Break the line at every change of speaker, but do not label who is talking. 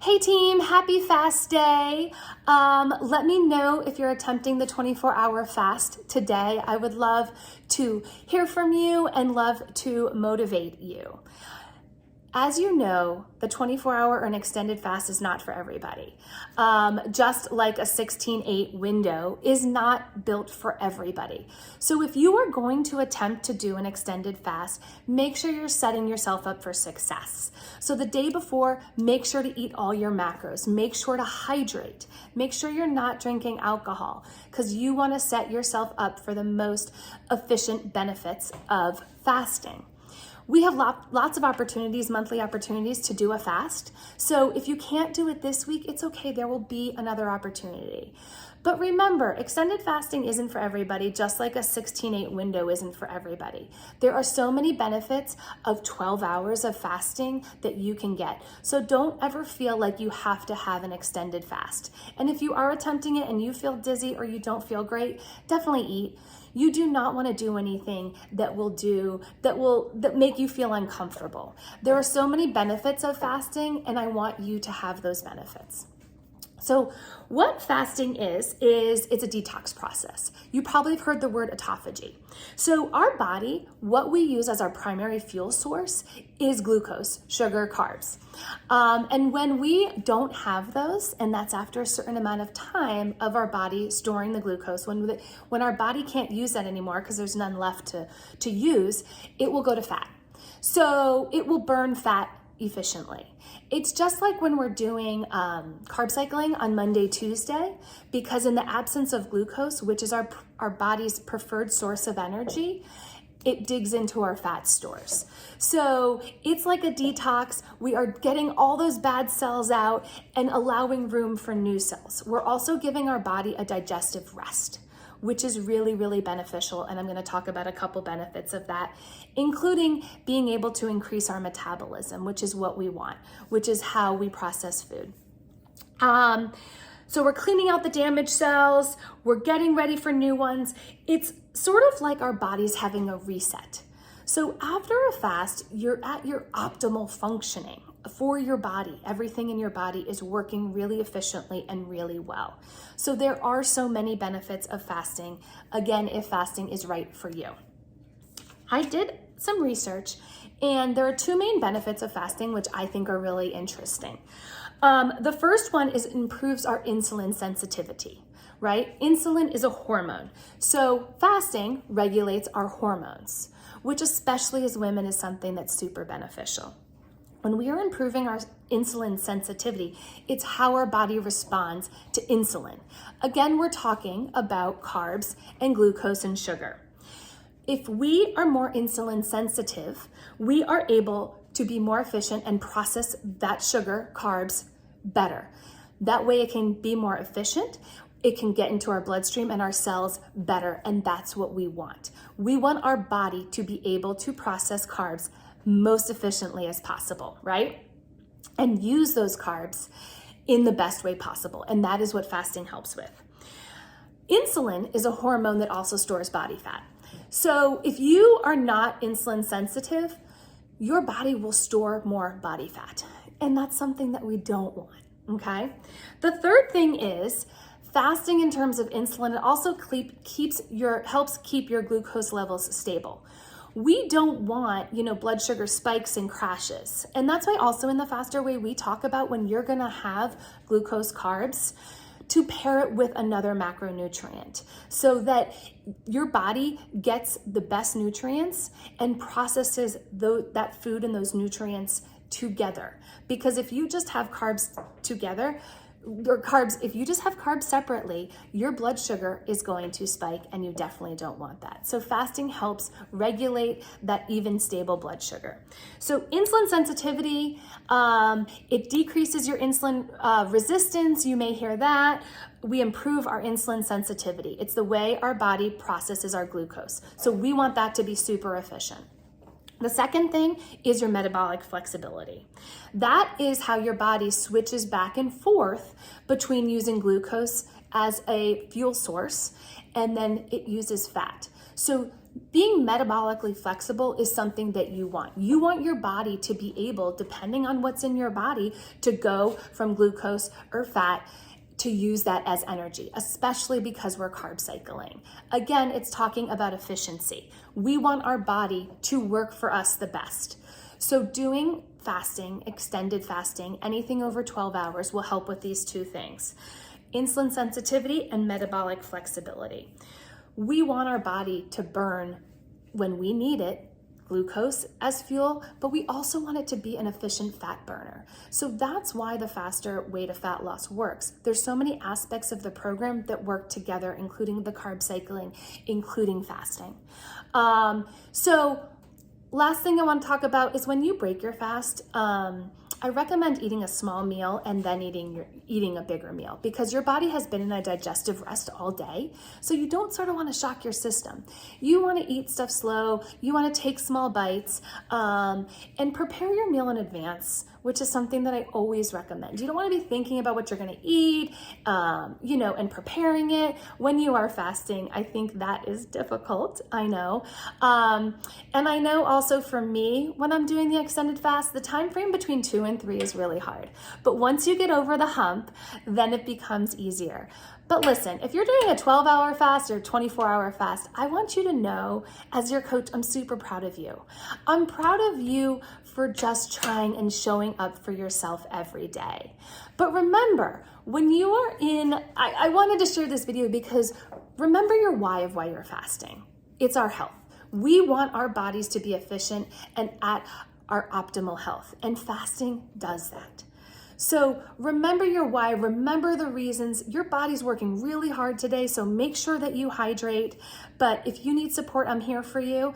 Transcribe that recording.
Hey team, happy fast day. Let me know if you're attempting the 24-hour fast today. I would love to hear from you and love to motivate you. As you know, the 24-hour or an extended fast is not for everybody. Just like a 16-8 window is not built for everybody. So if you are going to attempt to do an extended fast, make sure you're setting yourself up for success. So the day before, make sure to eat all your macros. Make sure to hydrate. Make sure you're not drinking alcohol because you want to set yourself up for the most efficient benefits of fasting. We have lots of opportunities, monthly opportunities to do a fast. So if you can't do it this week, it's okay. There will be another opportunity. But remember, extended fasting isn't for everybody, just like a 16-8 window isn't for everybody. There are so many benefits of 12 hours of fasting that you can get. So don't ever feel like you have to have an extended fast. And if you are attempting it and you feel dizzy or you don't feel great, definitely eat. You do not want to do anything that make you feel uncomfortable. There are so many benefits of fasting, and I want you to have those benefits. So what fasting is it's a detox process. You probably have heard the word autophagy. So our body, what we use as our primary fuel source is glucose, sugar, carbs. And when we don't have those, and that's after a certain amount of time of our body storing the glucose, when our body can't use that anymore because there's none left to use, it will go to fat. So it will burn fat efficiently. It's just like when we're doing carb cycling on Monday, Tuesday, because in the absence of glucose, which is our body's preferred source of energy, it digs into our fat stores. So it's like a detox. We are getting all those bad cells out and allowing room for new cells. We're also giving our body a digestive rest, which is really, really beneficial. And I'm going to talk about a couple benefits of that, including being able to increase our metabolism, which is what we want, which is how we process food. So we're cleaning out the damaged cells. We're getting ready for new ones. It's sort of like our body's having a reset. So after a fast, you're at your optimal functioning for your body. Everything in your body is working really efficiently and really well. So there are so many benefits of fasting, again, if fasting is right for you. I did some research, and there are two main benefits of fasting, which I think are really interesting. The first one is it improves our insulin sensitivity, right? Insulin is a hormone. So fasting regulates our hormones, which especially as women is something that's super beneficial. When we are improving our insulin sensitivity, it's how our body responds to insulin. Again, we're talking about carbs and glucose and sugar. If we are more insulin sensitive, we are able to be more efficient and process that sugar, carbs, better. That way it can be more efficient. It can get into our bloodstream and our cells better, and that's what we want. We want our body to be able to process carbs most efficiently as possible, right? And use those carbs in the best way possible. And that is what fasting helps with. Insulin is a hormone that also stores body fat. So if you are not insulin sensitive, your body will store more body fat. And that's something that we don't want, okay? The third thing is fasting in terms of insulin, it also helps keep your glucose levels stable. We don't want, blood sugar spikes and crashes. And that's why also in the Faster Way, we talk about when you're gonna have glucose carbs, to pair it with another macronutrient so that your body gets the best nutrients and processes that food and those nutrients together. Because if you just have carbs together, if you just have carbs separately, your blood sugar is going to spike, and you definitely don't want that. So fasting helps regulate that even stable blood sugar. So insulin sensitivity, it decreases your insulin resistance. You may hear that. We improve our insulin sensitivity. It's the way our body processes our glucose. So we want that to be super efficient. The second thing is your metabolic flexibility. That is how your body switches back and forth between using glucose as a fuel source, and then it uses fat. So Being metabolically flexible is something that you want. You want your body to be able, depending on what's in your body, to go from glucose or fat to use that as energy, especially because we're carb cycling. Again, it's talking about efficiency. We want our body to work for us the best. So doing fasting, extended fasting, anything over 12 hours will help with these two things: insulin sensitivity and metabolic flexibility. We want our body to burn when we need it, glucose as fuel, but we also want it to be an efficient fat burner. So that's why the faster way to fat loss works. There's so many aspects of the program that work together, including the carb cycling, including fasting. So last thing I want to talk about is when you break your fast, I recommend eating a small meal and then eating a bigger meal, because your body has been in a digestive rest all day. So you don't sort of want to shock your system. You want to eat stuff slow. You want to take small bites, and prepare your meal in advance, which is something that I always recommend. You don't want to be thinking about what you're going to eat, and preparing it when you are fasting. I think that is difficult. I know. And I know also for me, when I'm doing the extended fast, the time frame between 2 and 3 is really hard. But once you get over the hump, then it becomes easier. But listen, if you're doing a 12-hour fast or 24-hour fast, I want you to know, as your coach, I'm super proud of you. I'm proud of you for just trying and showing up for yourself every day. But remember, when you are I wanted to share this video because remember your why of why you're fasting. It's our health. We want our bodies to be efficient and at our optimal health, and fasting does that. So remember your why, remember the reasons. Your body's working really hard today, so make sure that you hydrate. But if you need support, I'm here for you.